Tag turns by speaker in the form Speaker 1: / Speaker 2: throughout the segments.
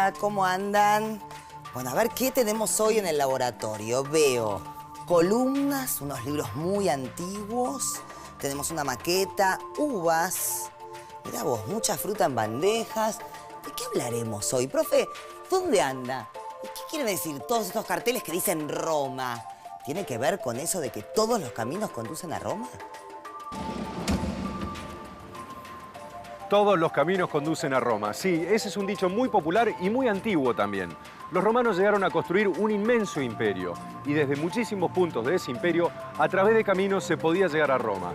Speaker 1: Hola, ¿cómo andan? Bueno, a ver, ¿qué tenemos hoy en el laboratorio? Veo columnas, unos libros muy antiguos, tenemos una maqueta, uvas. Mirá vos, mucha fruta en bandejas. ¿De qué hablaremos hoy? Profe, ¿dónde anda? ¿Y qué quieren decir todos estos carteles que dicen Roma? ¿Tiene que ver con eso de que todos los caminos conducen a Roma?
Speaker 2: Todos los caminos conducen a Roma. Sí, ese es un dicho muy popular y muy antiguo también. Los romanos llegaron a construir un inmenso imperio y desde muchísimos puntos de ese imperio, a través de caminos se podía llegar a Roma.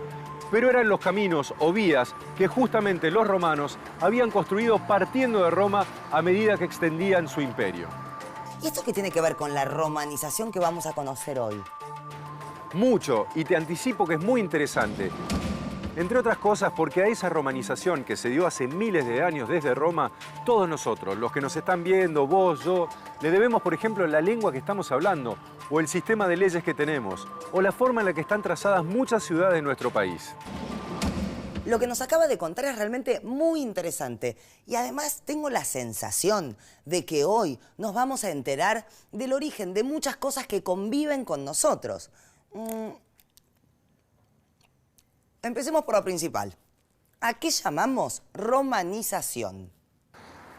Speaker 2: Pero eran los caminos o vías que justamente los romanos habían construido partiendo de Roma a medida que extendían su imperio.
Speaker 1: ¿Y esto qué tiene que ver con la romanización que vamos a conocer hoy?
Speaker 2: Mucho, y te anticipo que es muy interesante. Entre otras cosas porque a esa romanización que se dio hace miles de años desde Roma, todos nosotros, los que nos están viendo, vos, yo, le debemos, por ejemplo, la lengua que estamos hablando, o el sistema de leyes que tenemos, o la forma en la que están trazadas muchas ciudades de nuestro país.
Speaker 1: Lo que nos acaba de contar es realmente muy interesante y además tengo la sensación de que hoy nos vamos a enterar del origen de muchas cosas que conviven con nosotros. Empecemos por lo principal. ¿A qué llamamos romanización?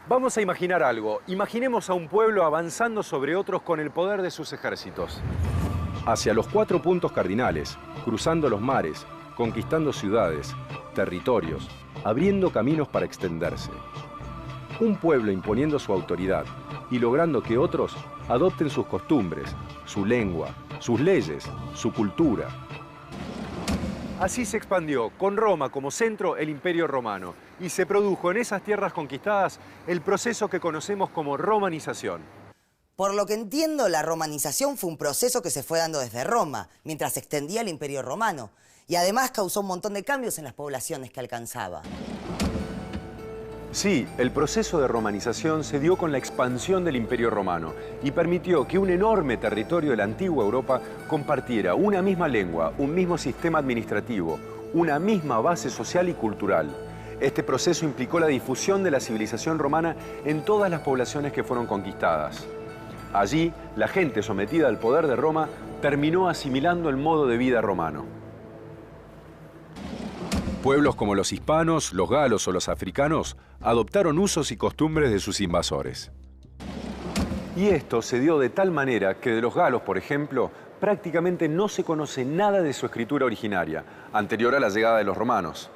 Speaker 2: Vamos a imaginar algo. Imaginemos a un pueblo avanzando sobre otros con el poder de sus ejércitos. Hacia los 4 puntos cardinales, cruzando los mares, conquistando ciudades, territorios, abriendo caminos para extenderse. Un pueblo imponiendo su autoridad y logrando que otros adopten sus costumbres, su lengua, sus leyes, su cultura. Así se expandió, con Roma como centro, el Imperio Romano, y se produjo en esas tierras conquistadas el proceso que conocemos como romanización.
Speaker 1: Por lo que entiendo, la romanización fue un proceso que se fue dando desde Roma, mientras se extendía el Imperio Romano, y además causó un montón de cambios en las poblaciones que alcanzaba.
Speaker 2: Sí, el proceso de romanización se dio con la expansión del Imperio Romano y permitió que un enorme territorio de la antigua Europa compartiera una misma lengua, un mismo sistema administrativo, una misma base social y cultural. Este proceso implicó la difusión de la civilización romana en todas las poblaciones que fueron conquistadas. Allí, la gente sometida al poder de Roma terminó asimilando el modo de vida romano. Pueblos como los hispanos, los galos o los africanos adoptaron usos y costumbres de sus invasores. Y esto se dio de tal manera que de los galos, por ejemplo, prácticamente no se conoce nada de su escritura originaria, anterior a la llegada de los romanos.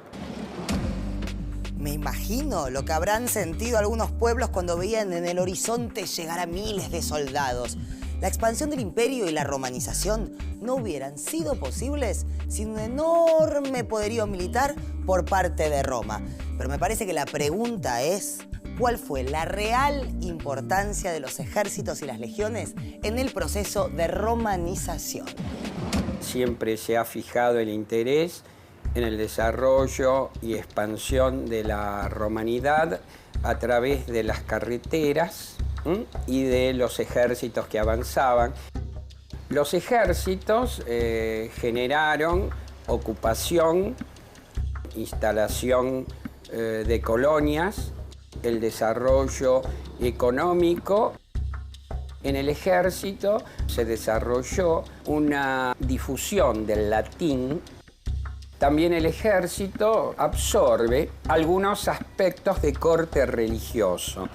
Speaker 1: Me imagino lo que habrán sentido algunos pueblos cuando veían en el horizonte llegar a miles de soldados. La expansión del imperio y la romanización no hubieran sido posibles sin un enorme poderío militar por parte de Roma. Pero me parece que la pregunta es, ¿cuál fue la real importancia de los ejércitos y las legiones en el proceso de romanización?
Speaker 3: Siempre se ha fijado el interés en el desarrollo y expansión de la romanidad a través de las carreteras y de los ejércitos que avanzaban. Los ejércitos generaron ocupación, instalación de colonias, el desarrollo económico. En el ejército se desarrolló una difusión del latín. También el ejército absorbe algunos aspectos de corte religioso.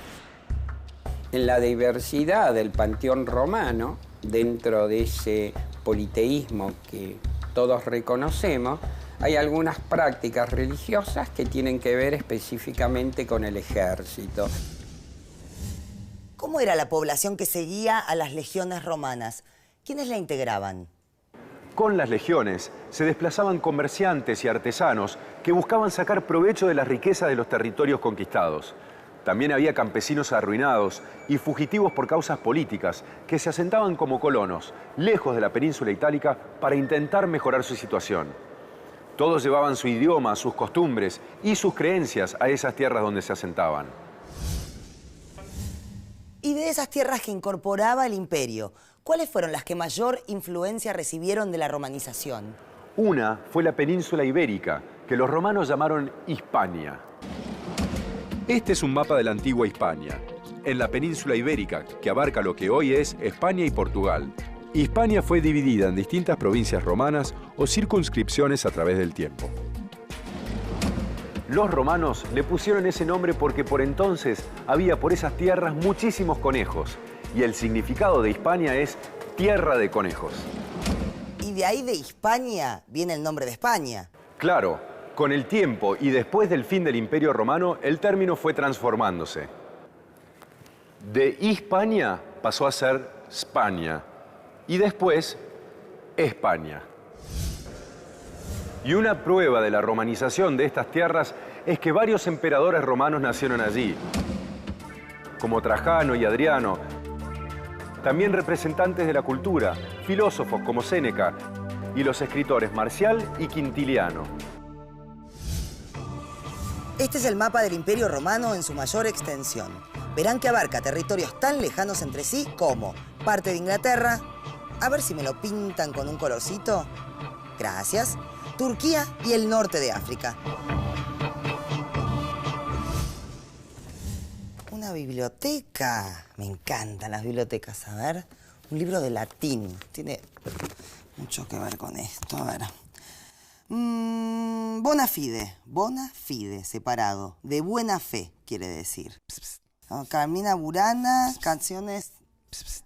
Speaker 3: En la diversidad del panteón romano, dentro de ese politeísmo que todos reconocemos, hay algunas prácticas religiosas que tienen que ver específicamente con el ejército.
Speaker 1: ¿Cómo era la población que seguía a las legiones romanas? ¿Quiénes la integraban?
Speaker 2: Con las legiones se desplazaban comerciantes y artesanos que buscaban sacar provecho de las riquezas de los territorios conquistados. También había campesinos arruinados y fugitivos por causas políticas que se asentaban como colonos, lejos de la península itálica, para intentar mejorar su situación. Todos llevaban su idioma, sus costumbres y sus creencias a esas tierras donde se asentaban.
Speaker 1: Y de esas tierras que incorporaba el imperio, ¿cuáles fueron las que mayor influencia recibieron de la romanización?
Speaker 2: Una fue la península ibérica, que los romanos llamaron Hispania. Este es un mapa de la antigua Hispania. en la península ibérica, que abarca lo que hoy es España y Portugal. Hispania fue dividida en distintas provincias romanas o circunscripciones a través del tiempo. Los romanos le pusieron ese nombre porque por entonces había por esas tierras muchísimos conejos, y el significado de Hispania es tierra de conejos.
Speaker 1: Y de ahí de Hispania viene el nombre de España.
Speaker 2: Claro, con el tiempo y después del fin del Imperio Romano, el término fue transformándose. De Hispania pasó a ser Spagna y después España. Y una prueba de la romanización de estas tierras es que varios emperadores romanos nacieron allí, como Trajano y Adriano, también representantes de la cultura, filósofos como Séneca y los escritores Marcial y Quintiliano.
Speaker 1: Este es el mapa del Imperio Romano en su mayor extensión. Verán que abarca territorios tan lejanos entre sí como parte de Inglaterra, a ver si me lo pintan con un colorcito, gracias, Turquía y el norte de África. Una biblioteca. Me encantan las bibliotecas. A ver, un libro de latín. Tiene mucho que ver con esto. A ver. Bona fide. Bona fide, separado. De buena fe, quiere decir. Pss, pss. Carmina Burana, canciones... Pss, pss.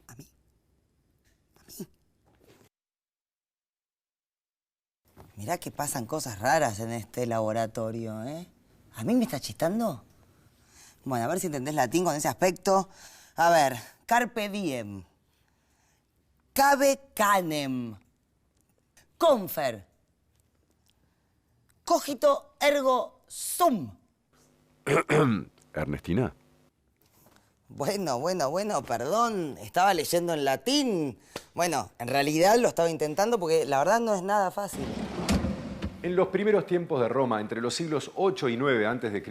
Speaker 1: A mí. Mirá que pasan cosas raras en este laboratorio, ¿eh? ¿A mí me está chistando? Bueno, a ver si entendés latín con ese aspecto. A ver, carpe diem. Cabe canem. Confer. Cogito ergo sum.
Speaker 2: Ernestina.
Speaker 1: Bueno, perdón. Estaba leyendo en latín. Bueno, en realidad lo estaba intentando porque la verdad no es nada fácil.
Speaker 2: En los primeros tiempos de Roma, entre los siglos 8 y 9 a.C.,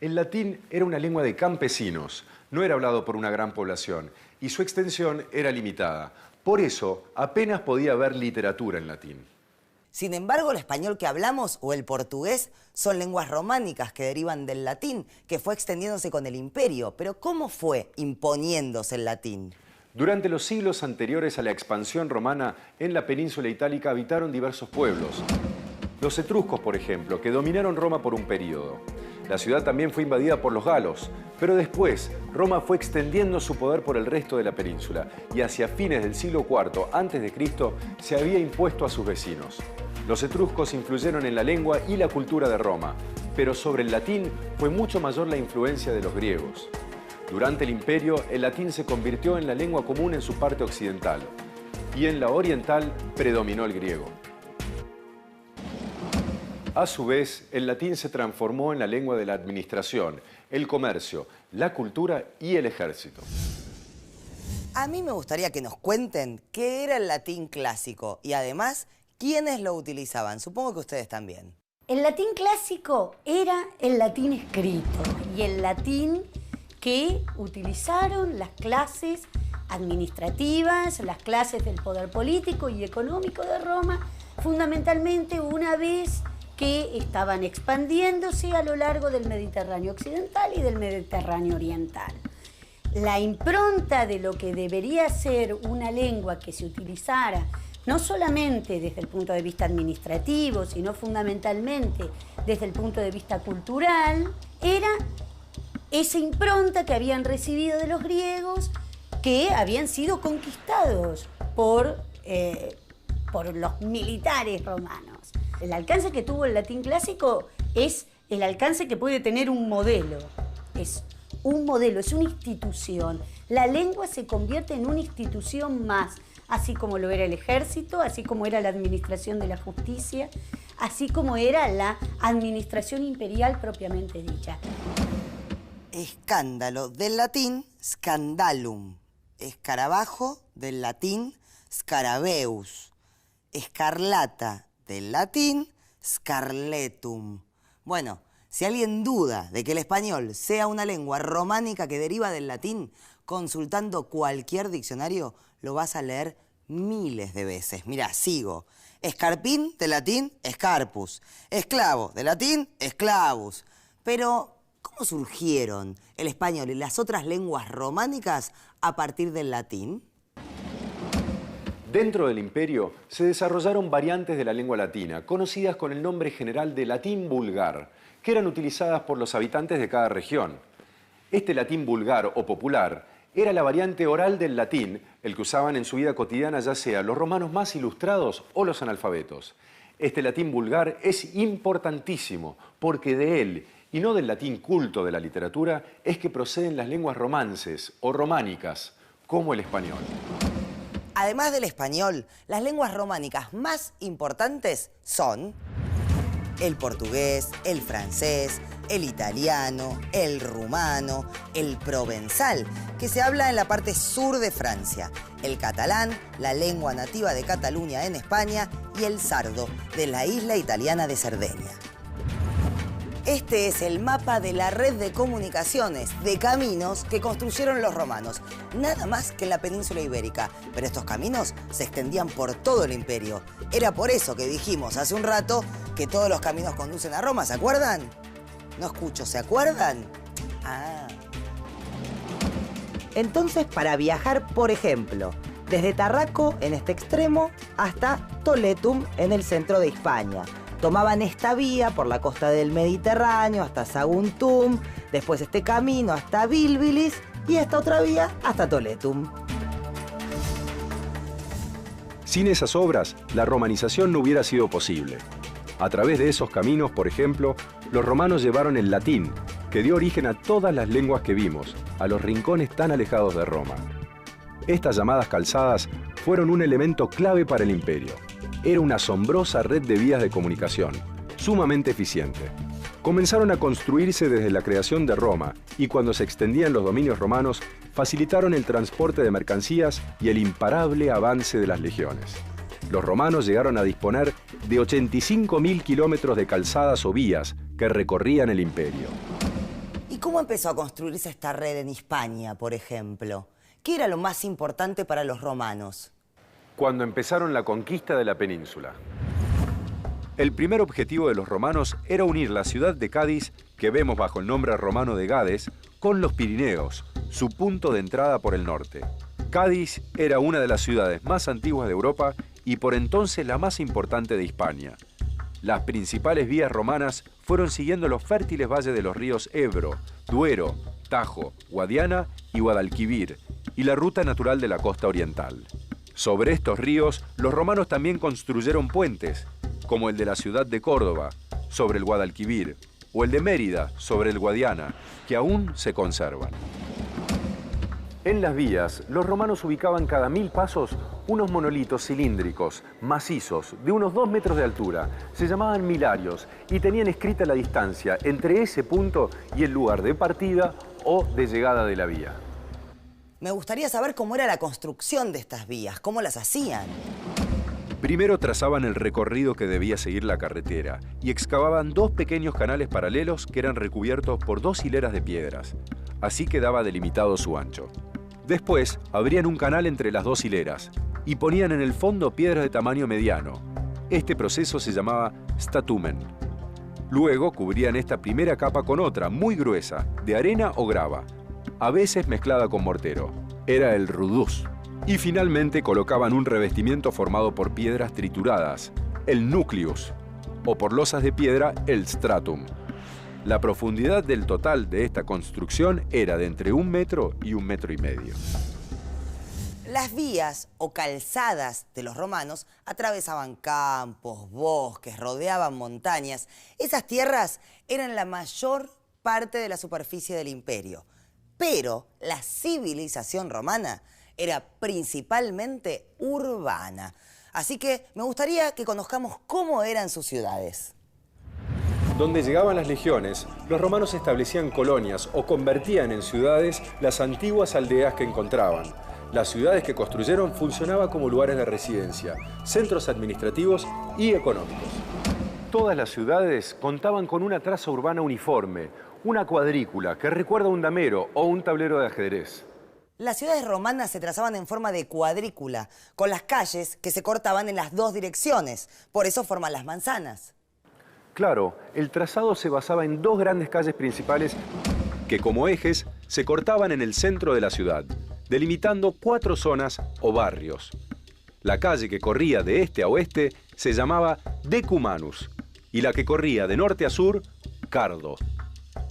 Speaker 2: el latín era una lengua de campesinos, no era hablado por una gran población, y su extensión era limitada. Por eso, apenas podía haber literatura en latín.
Speaker 1: Sin embargo, el español que hablamos o el portugués son lenguas románicas que derivan del latín, que fue extendiéndose con el imperio. Pero ¿cómo fue imponiéndose el latín?
Speaker 2: Durante los siglos anteriores a la expansión romana, en la península itálica habitaron diversos pueblos. Los etruscos, por ejemplo, que dominaron Roma por un período. La ciudad también fue invadida por los galos, pero después Roma fue extendiendo su poder por el resto de la península y hacia fines del siglo IV a.C. se había impuesto a sus vecinos. Los etruscos influyeron en la lengua y la cultura de Roma, pero sobre el latín fue mucho mayor la influencia de los griegos. Durante el imperio, el latín se convirtió en la lengua común en su parte occidental y en la oriental predominó el griego. A su vez, el latín se transformó en la lengua de la administración, el comercio, la cultura y el ejército.
Speaker 1: A mí me gustaría que nos cuenten qué era el latín clásico y además quiénes lo utilizaban. Supongo que ustedes también.
Speaker 4: El latín clásico era el latín escrito y el latín que utilizaron las clases administrativas, las clases del poder político y económico de Roma, fundamentalmente una vez que estaban expandiéndose a lo largo del Mediterráneo occidental y del Mediterráneo oriental. La impronta de lo que debería ser una lengua que se utilizara no solamente desde el punto de vista administrativo, sino fundamentalmente desde el punto de vista cultural, era esa impronta que habían recibido de los griegos, que habían sido conquistados por los militares romanos. El alcance que tuvo el latín clásico es el alcance que puede tener un modelo. Es un modelo, es una institución. La lengua se convierte en una institución más, así como lo era el ejército, así como era la administración de la justicia, así como era la administración imperial propiamente dicha.
Speaker 1: Escándalo del latín scandalum. Escarabajo del latín scarabeus. Escarlata del latín scarletum. Bueno, si alguien duda de que el español sea una lengua románica que deriva del latín, consultando cualquier diccionario lo vas a leer miles de veces. Mirá, sigo. Escarpín del latín escarpus. Esclavo del latín esclavus. Pero ¿Cómo surgieron el español y las otras lenguas románicas a partir del latín?
Speaker 2: Dentro del imperio se desarrollaron variantes de la lengua latina, conocidas con el nombre general de latín vulgar, que eran utilizadas por los habitantes de cada región. Este latín vulgar o popular era la variante oral del latín, el que usaban en su vida cotidiana ya sea los romanos más ilustrados o los analfabetos. Este latín vulgar es importantísimo porque de él, y no del latín culto de la literatura, es que proceden las lenguas romances o románicas, como el español.
Speaker 1: Además del español, las lenguas románicas más importantes son el portugués, el francés, el italiano, el rumano, el provenzal, que se habla en la parte sur de Francia, el catalán, la lengua nativa de Cataluña en España, y el sardo, de la isla italiana de Cerdeña. Este es el mapa de la red de comunicaciones, de caminos que construyeron los romanos, nada más que en la península ibérica. Pero estos caminos se extendían por todo el imperio. Era por eso que dijimos hace un rato que todos los caminos conducen a Roma, ¿se acuerdan? No escucho, ¿se acuerdan? Ah.
Speaker 5: Entonces, para viajar, por ejemplo, desde Tarraco, en este extremo, hasta Toletum, en el centro de Hispania. Tomaban esta vía por la costa del Mediterráneo hasta Saguntum, después este camino hasta Bilbilis y esta otra vía hasta Toletum.
Speaker 2: Sin esas obras, la romanización no hubiera sido posible. A través de esos caminos, por ejemplo, los romanos llevaron el latín, que dio origen a todas las lenguas que vimos, a los rincones tan alejados de Roma. Estas llamadas calzadas fueron un elemento clave para el imperio. Era una asombrosa red de vías de comunicación, sumamente eficiente. Comenzaron a construirse desde la creación de Roma y cuando se extendían los dominios romanos, facilitaron el transporte de mercancías y el imparable avance de las legiones. Los romanos llegaron a disponer de 85.000 kilómetros de calzadas o vías que recorrían el imperio.
Speaker 1: ¿Y cómo empezó a construirse esta red en Hispania, por ejemplo? ¿Qué era lo más importante para los romanos?
Speaker 2: Cuando empezaron la conquista de la península. El primer objetivo de los romanos era unir la ciudad de Cádiz, que vemos bajo el nombre romano de Gades, con los Pirineos, su punto de entrada por el norte. Cádiz era una de las ciudades más antiguas de Europa y por entonces la más importante de Hispania. Las principales vías romanas fueron siguiendo los fértiles valles de los ríos Ebro, Duero, Tajo, Guadiana y Guadalquivir, y la ruta natural de la costa oriental. Sobre estos ríos, los romanos también construyeron puentes, como el de la ciudad de Córdoba, sobre el Guadalquivir, o el de Mérida, sobre el Guadiana, que aún se conservan. En las vías, los romanos ubicaban cada 1000 pasos unos monolitos cilíndricos, macizos, de unos 2 metros de altura. Se llamaban milarios y tenían escrita la distancia entre ese punto y el lugar de partida o de llegada de la vía.
Speaker 1: Me gustaría saber cómo era la construcción de estas vías, cómo las hacían.
Speaker 2: Primero trazaban el recorrido que debía seguir la carretera y excavaban 2 pequeños canales paralelos que eran recubiertos por 2 hileras de piedras. Así quedaba delimitado su ancho. Después abrían un canal entre las 2 hileras y ponían en el fondo piedras de tamaño mediano. Este proceso se llamaba statumen. Luego cubrían esta primera capa con otra, muy gruesa, de arena o grava, a veces mezclada con mortero. Era el rudus. Y finalmente colocaban un revestimiento formado por piedras trituradas, el nucleus, o por losas de piedra, el stratum. La profundidad del total de esta construcción era de entre 1 metro y 1,5 metros.
Speaker 1: Las vías o calzadas de los romanos atravesaban campos, bosques, rodeaban montañas. Esas tierras eran la mayor parte de la superficie del imperio. Pero la civilización romana era principalmente urbana. Así que me gustaría que conozcamos cómo eran sus ciudades.
Speaker 2: Donde llegaban las legiones, los romanos establecían colonias o convertían en ciudades las antiguas aldeas que encontraban. Las ciudades que construyeron funcionaban como lugares de residencia, centros administrativos y económicos. Todas las ciudades contaban con una traza urbana uniforme, una cuadrícula que recuerda un damero o un tablero de ajedrez.
Speaker 1: Las ciudades romanas se trazaban en forma de cuadrícula, con las calles que se cortaban en las 2 direcciones. Por eso forman las manzanas.
Speaker 2: Claro, el trazado se basaba en dos grandes calles principales que como ejes se cortaban en el centro de la ciudad, delimitando 4 zonas o barrios. La calle que corría de este a oeste se llamaba Decumanus y la que corría de norte a sur, Cardo.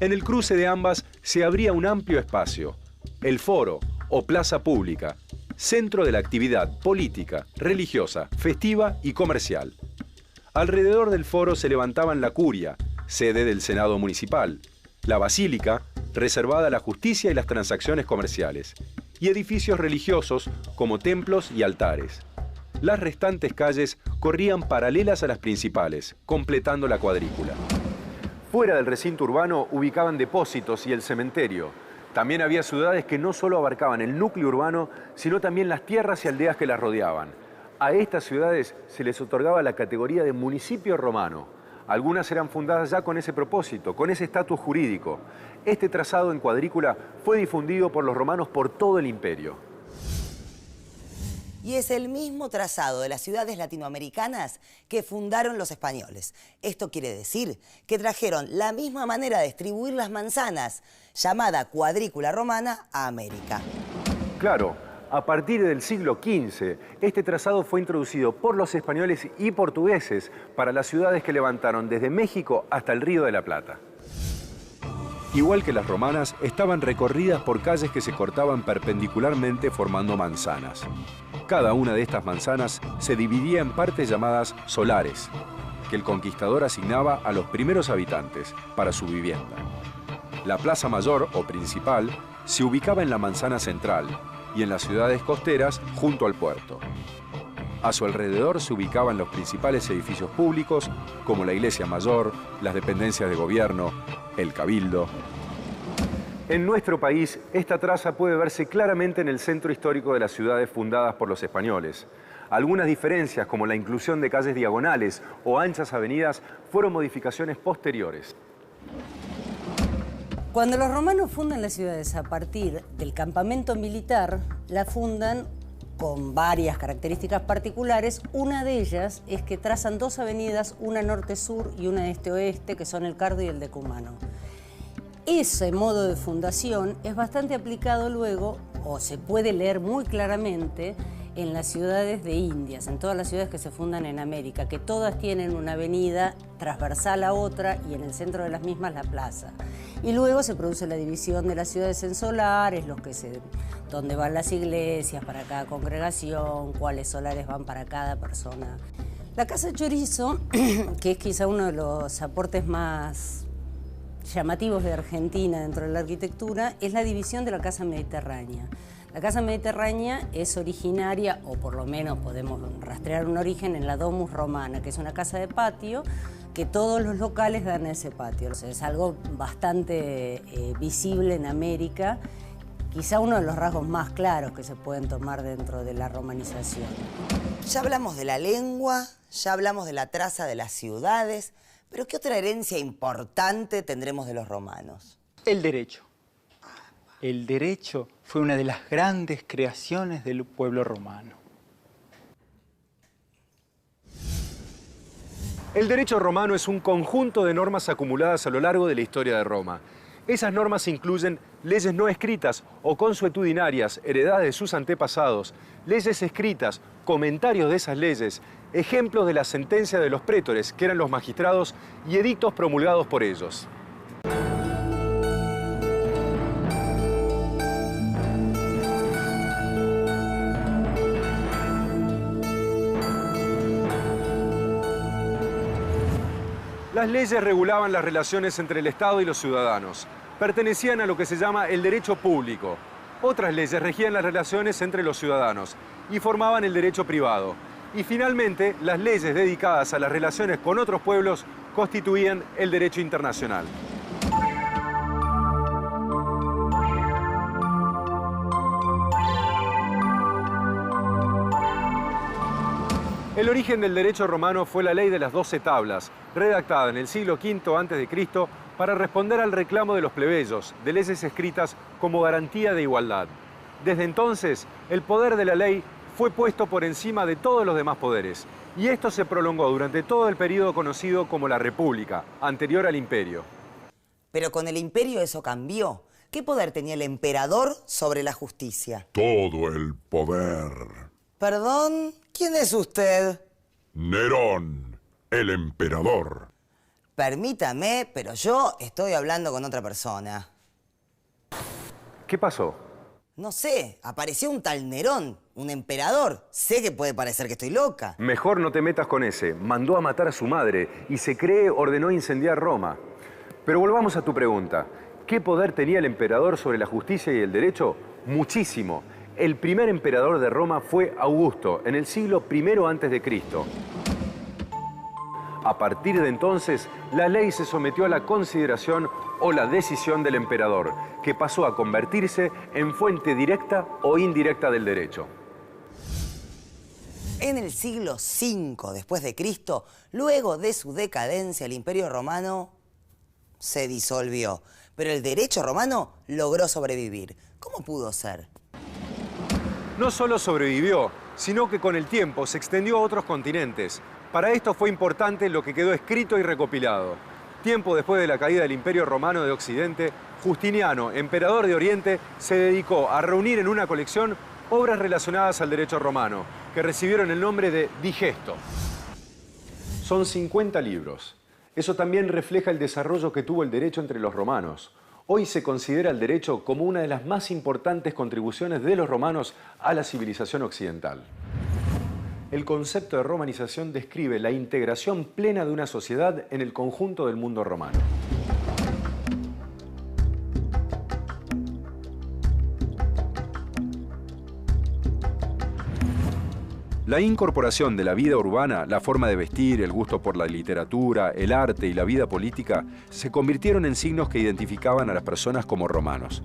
Speaker 2: En el cruce de ambas se abría un amplio espacio, el foro o plaza pública, centro de la actividad política, religiosa, festiva y comercial. Alrededor del foro se levantaban la curia, sede del Senado municipal, la basílica, reservada a la justicia y las transacciones comerciales, y edificios religiosos como templos y altares. Las restantes calles corrían paralelas a las principales, completando la cuadrícula. Fuera del recinto urbano ubicaban depósitos y el cementerio. También había ciudades que no solo abarcaban el núcleo urbano, sino también las tierras y aldeas que las rodeaban. A estas ciudades se les otorgaba la categoría de municipio romano. Algunas eran fundadas ya con ese propósito, con ese estatus jurídico. Este trazado en cuadrícula fue difundido por los romanos por todo el imperio.
Speaker 1: Y es el mismo trazado de las ciudades latinoamericanas que fundaron los españoles. Esto quiere decir que trajeron la misma manera de distribuir las manzanas, llamada cuadrícula romana, a América.
Speaker 2: Claro, a partir del siglo XV, este trazado fue introducido por los españoles y portugueses para las ciudades que levantaron desde México hasta el Río de la Plata. Igual que las romanas, estaban recorridas por calles que se cortaban perpendicularmente formando manzanas. Cada una de estas manzanas se dividía en partes llamadas solares, que el conquistador asignaba a los primeros habitantes para su vivienda. La plaza mayor o principal se ubicaba en la manzana central y en las ciudades costeras junto al puerto. A su alrededor se ubicaban los principales edificios públicos como la iglesia mayor, las dependencias de gobierno, el cabildo. En nuestro país, esta traza puede verse claramente en el centro histórico de las ciudades fundadas por los españoles. Algunas diferencias, como la inclusión de calles diagonales o anchas avenidas, fueron modificaciones posteriores.
Speaker 4: Cuando los romanos fundan las ciudades a partir del campamento militar, la fundan con varias características particulares. Una de ellas es que trazan 2 avenidas, una norte-sur y una este-oeste, que son el Cardo y el Decumano. Ese modo de fundación es bastante aplicado luego, o se puede leer muy claramente, en las ciudades de Indias, en todas las ciudades que se fundan en América, que todas tienen una avenida transversal a otra y en el centro de las mismas la plaza. Y luego se produce la división de las ciudades en solares, donde van las iglesias para cada congregación, cuáles solares van para cada persona. La Casa Chorizo, que es quizá uno de los aportes más llamativos de Argentina dentro de la arquitectura, es la división de la Casa Mediterránea. La Casa Mediterránea es originaria, o por lo menos podemos rastrear un origen en la Domus Romana, que es una casa de patio que todos los locales dan a ese patio. O sea, es algo bastante visible en América, quizá uno de los rasgos más claros que se pueden tomar dentro de la romanización.
Speaker 1: Ya hablamos de la lengua, ya hablamos de la traza de las ciudades, pero ¿qué otra herencia importante tendremos de los romanos?
Speaker 6: El derecho. El derecho fue una de las grandes creaciones del pueblo romano.
Speaker 2: El derecho romano es un conjunto de normas acumuladas a lo largo de la historia de Roma. Esas normas incluyen leyes no escritas o consuetudinarias, heredadas de sus antepasados, leyes escritas, comentarios de esas leyes, ejemplos de la sentencia de los prétores, que eran los magistrados, y edictos promulgados por ellos. Las leyes regulaban las relaciones entre el Estado y los ciudadanos. Pertenecían a lo que se llama el derecho público. Otras leyes regían las relaciones entre los ciudadanos y formaban el derecho privado. Y finalmente, las leyes dedicadas a las relaciones con otros pueblos constituían el derecho internacional. El origen del derecho romano fue la ley de las 12 tablas, redactada en el siglo V a.C. para responder al reclamo de los plebeyos de leyes escritas como garantía de igualdad. Desde entonces, el poder de la ley fue puesto por encima de todos los demás poderes. Y esto se prolongó durante todo el periodo conocido como la República, anterior al Imperio.
Speaker 1: Pero con el imperio eso cambió. ¿Qué poder tenía el emperador sobre la justicia?
Speaker 7: Todo el poder.
Speaker 1: Perdón, ¿quién es usted?
Speaker 7: Nerón, el emperador.
Speaker 1: Permítame, pero yo estoy hablando con otra persona.
Speaker 2: ¿Qué pasó?
Speaker 1: No sé, apareció un tal Nerón, un emperador. Sé que puede parecer que estoy loca.
Speaker 2: Mejor no te metas con ese. Mandó a matar a su madre y se cree ordenó incendiar Roma. Pero volvamos a tu pregunta. ¿Qué poder tenía el emperador sobre la justicia y el derecho? Muchísimo. El primer emperador de Roma fue Augusto, en el siglo I a.C. A partir de entonces, la ley se sometió a la consideración o la decisión del emperador, que pasó a convertirse en fuente directa o indirecta del derecho.
Speaker 1: En el siglo V después de Cristo, luego de su decadencia, el Imperio Romano se disolvió. Pero el derecho romano logró sobrevivir. ¿Cómo pudo ser?
Speaker 2: No solo sobrevivió, sino que con el tiempo se extendió a otros continentes. Para esto fue importante lo que quedó escrito y recopilado. Tiempo después de la caída del Imperio Romano de Occidente, Justiniano, emperador de Oriente, se dedicó a reunir en una colección obras relacionadas al derecho romano, que recibieron el nombre de Digesto. Son 50 libros. Eso también refleja el desarrollo que tuvo el derecho entre los romanos. Hoy se considera el derecho como una de las más importantes contribuciones de los romanos a la civilización occidental. El concepto de romanización describe la integración plena de una sociedad en el conjunto del mundo romano. La incorporación de la vida urbana, la forma de vestir, el gusto por la literatura, el arte y la vida política se convirtieron en signos que identificaban a las personas como romanos.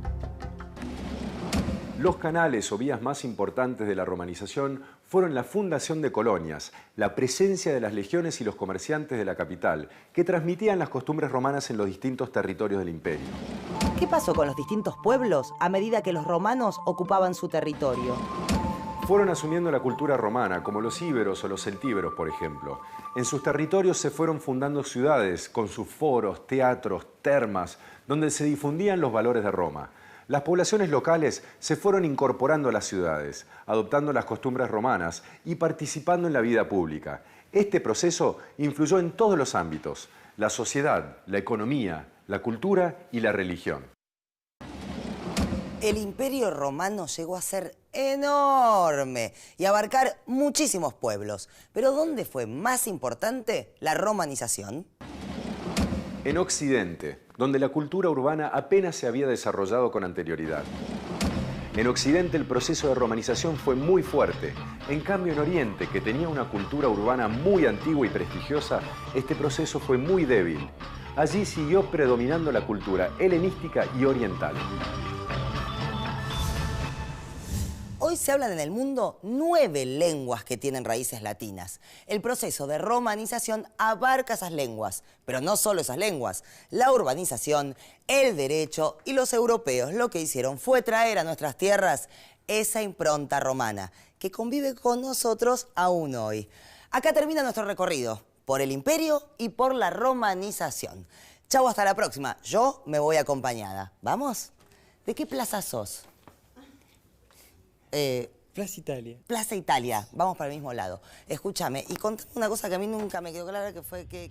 Speaker 2: Los canales o vías más importantes de la romanización fueron la fundación de colonias, la presencia de las legiones y los comerciantes de la capital, que transmitían las costumbres romanas en los distintos territorios del imperio.
Speaker 5: ¿Qué pasó con los distintos pueblos a medida que los romanos ocupaban su territorio?
Speaker 2: Fueron asumiendo la cultura romana, como los íberos o los celtíberos, por ejemplo. En sus territorios se fueron fundando ciudades con sus foros, teatros, termas, donde se difundían los valores de Roma. Las poblaciones locales se fueron incorporando a las ciudades, adoptando las costumbres romanas y participando en la vida pública. Este proceso influyó en todos los ámbitos: la sociedad, la economía, la cultura y la religión.
Speaker 1: El Imperio Romano llegó a ser enorme y abarcar muchísimos pueblos. Pero ¿dónde fue más importante la romanización?
Speaker 2: En Occidente, donde la cultura urbana apenas se había desarrollado con anterioridad. En Occidente el proceso de romanización fue muy fuerte. En cambio, en Oriente, que tenía una cultura urbana muy antigua y prestigiosa, este proceso fue muy débil. Allí siguió predominando la cultura helenística y oriental.
Speaker 1: Hoy se hablan en el mundo 9 lenguas que tienen raíces latinas. El proceso de romanización abarca esas lenguas, pero no solo esas lenguas. La urbanización, el derecho y los europeos lo que hicieron fue traer a nuestras tierras esa impronta romana que convive con nosotros aún hoy. Acá termina nuestro recorrido por el imperio y por la romanización. Chau, hasta la próxima. Yo me voy acompañada. ¿Vamos? ¿De qué plaza sos?
Speaker 8: Plaza Italia.
Speaker 1: Plaza Italia. Vamos para el mismo lado. Escúchame, y contame una cosa que a mí nunca me quedó clara, que fue que...